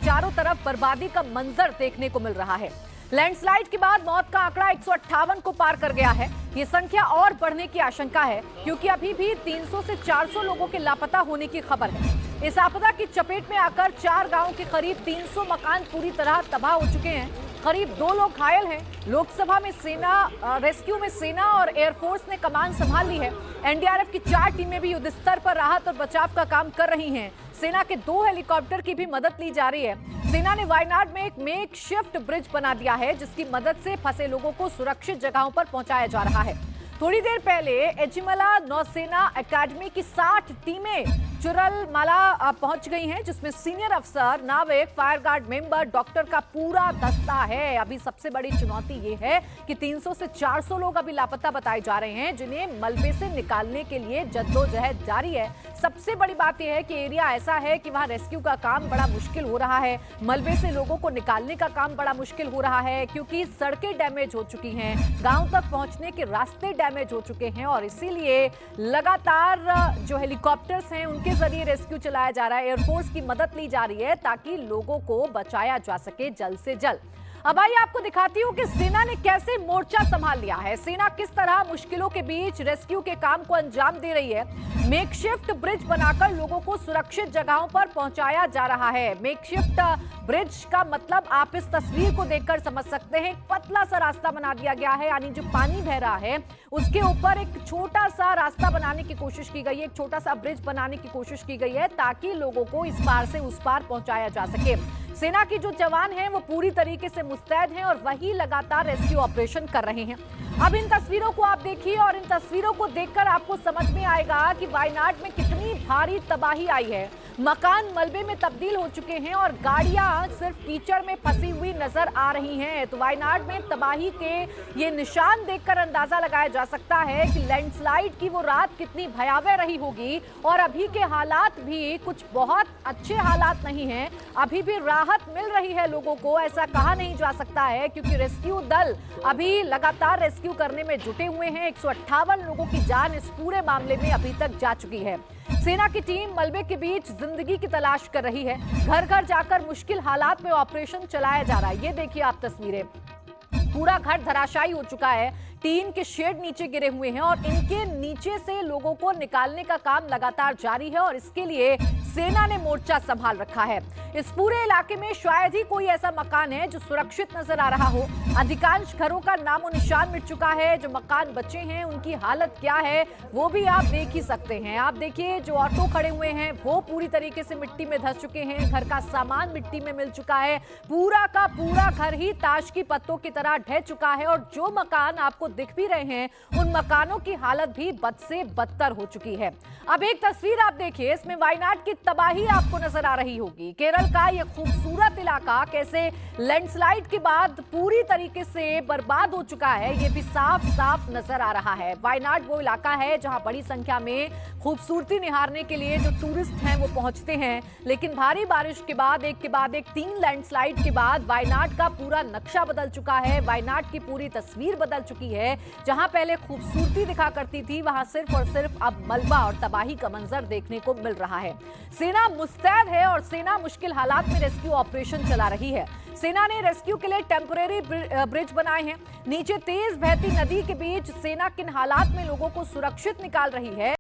चारों तरफ बर्बादी का मंजर देखने को मिल रहा है। लैंडस्लाइड के बाद मौत का आंकड़ा 158 को पार कर गया है। ये संख्या और बढ़ने की आशंका है क्योंकि अभी भी 300 से 400 लोगों के लापता होने की खबर है। इस आपदा की चपेट में आकर 4 गांवों के करीब 300 मकान पूरी तरह तबाह हो चुके हैं। करीब 2 लोग घायल हैं। लोकसभा में रेस्क्यू में सेना और एयरफोर्स ने कमान संभाल ली है। एनडीआरएफ की 4 टीमें भी युद्ध स्तर पर राहत और बचाव का काम कर रही हैं। सेना के 2 हेलीकॉप्टर की भी मदद ली जा रही है। सेना ने वायनाड में एक मेक शिफ्ट ब्रिज बना दिया है जिसकी मदद से फंसे लोगों को सुरक्षित जगहों पर पहुंचाया जा रहा है। थोड़ी देर पहले एजिमला नौसेना अकेडमी की 60 टीमें चुरलमाला पहुंच गई हैं जिसमें सीनियर अफसर, नाविक, फायर गार्ड मेंबर, डॉक्टर का पूरा दस्ता है। अभी सबसे बड़ी चुनौती ये है कि 300 से 400 लोग अभी लापता बताए जा रहे हैं जिन्हें मलबे से निकालने के लिए जद्दोजहद जारी है। सबसे बड़ी बात यह है कि एरिया ऐसा है कि वहां रेस्क्यू का काम बड़ा मुश्किल हो रहा है। मलबे से लोगों को निकालने का काम बड़ा मुश्किल हो रहा है क्योंकि सड़कें डैमेज हो चुकी हैं, गांव तक पहुंचने के रास्ते डैमेज हो चुके हैं और इसीलिए लगातार जो हेलीकॉप्टर्स हैं उनके जरिए रेस्क्यू चलाया जा रहा है। एयरफोर्स की मदद ली जा रही है ताकि लोगों को बचाया जा सके जल्द से जल्द। अब आइए आपको दिखाती हूं कि सेना ने कैसे मोर्चा संभाल लिया है। सेना किस तरह मुश्किलों के बीच रेस्क्यू के काम को अंजाम दे रही है। मेकशिफ्ट ब्रिज बनाकर लोगों को सुरक्षित जगहों पर पहुंचाया जा रहा है। मेकशिफ्ट ब्रिज का मतलब आप इस तस्वीर को देखकर समझ सकते हैं। पतला सा रास्ता बना दिया गया है, यानी जो पानी बह रहा है उसके ऊपर एक छोटा सा रास्ता बनाने की कोशिश की गई है, एक छोटा सा ब्रिज बनाने की कोशिश की गई है ताकि लोगों को इस पार से उस पार पहुंचाया जा सके। सेना की जो जवान हैं वो पूरी तरीके से मुस्तैद हैं और वही लगातार रेस्क्यू ऑपरेशन कर रहे हैं। अब इन तस्वीरों को आप देखिए और इन तस्वीरों को देखकर आपको समझ में आएगा कि वायनाड में कितनी भारी तबाही आई है। मकान मलबे में तब्दील हो चुके हैं और गाड़ियां सिर्फ कीचड़ में फंसी हुई नजर आ रही हैं। तो वायनाड में तबाही के ये निशान देखकर अंदाजा लगाया जा सकता है कि लैंडस्लाइड की वो रात कितनी भयावह रही होगी और अभी के हालात भी कुछ बहुत अच्छे हालात नहीं हैं। अभी भी राहत मिल रही है लोगों को, ऐसा कहा नहीं जा सकता है क्योंकि रेस्क्यू दल अभी लगातार रेस्क्यू करने में जुटे हुए हैं। 158 लोगों की जान इस पूरे मामले में अभी तक जा चुकी है। सेना की टीम मलबे के बीच जिंदगी की तलाश कर रही है। घर घर जाकर मुश्किल हालात में ऑपरेशन चलाया जा रहा है। ये देखिए आप तस्वीरें, पूरा घर धराशायी हो चुका है, टीन के शेड नीचे गिरे हुए हैं और इनके नीचे से लोगों को निकालने का काम लगातार जारी है और इसके लिए सेना ने मोर्चा संभाल रखा है। इस पूरे इलाके में शायद ही कोई ऐसा मकान है जो सुरक्षित नजर आ रहा हो। अधिकांश घरों का नामो निशान मिट चुका है। जो मकान बचे हैं उनकी हालत क्या है वो भी आप देख ही सकते हैं। आप देखिए जो ऑटो खड़े हुए हैं वो पूरी तरीके से मिट्टी में धंस चुके हैं। घर का सामान मिट्टी में मिल चुका है। पूरा का पूरा घर ही ताश की पत्तों की तरह ढह चुका है और जो मकान आपको दिख भी रहे हैं उन मकानों की हालत भी बद से बदतर हो चुकी है। अब एक तस्वीर आप देखिए, इसमें वायनाड की तबाही आपको नजर आ रही होगी। केरल का यह खूबसूरत इलाका कैसे लैंडस्लाइड के बाद पूरी तरीके से बर्बाद हो चुका है ये भी साफ साफ नजर आ रहा है। वायनाड वो इलाका है जहां बड़ी संख्या में खूबसूरती निहारने के लिए जो टूरिस्ट हैं वो पहुंचते हैं, लेकिन भारी बारिश के बाद एक 3 लैंडस्लाइड के बाद वायनाड का पूरा नक्शा बदल चुका है। वायनाड की पूरी तस्वीर बदल चुकी है। जहां पहले खूबसूरती दिखा करती थी वहां सिर्फ और सिर्फ अब मलबा और तबाही का मंजर देखने को मिल रहा है। सेना मुस्तैद है और सेना मुश्किल हालात में रेस्क्यू ऑपरेशन चला रही है। सेना ने रेस्क्यू के लिए टेम्परेरी ब्रिज बनाए हैं। नीचे तेज बहती नदी के बीच सेना किन हालात में लोगों को सुरक्षित निकाल रही है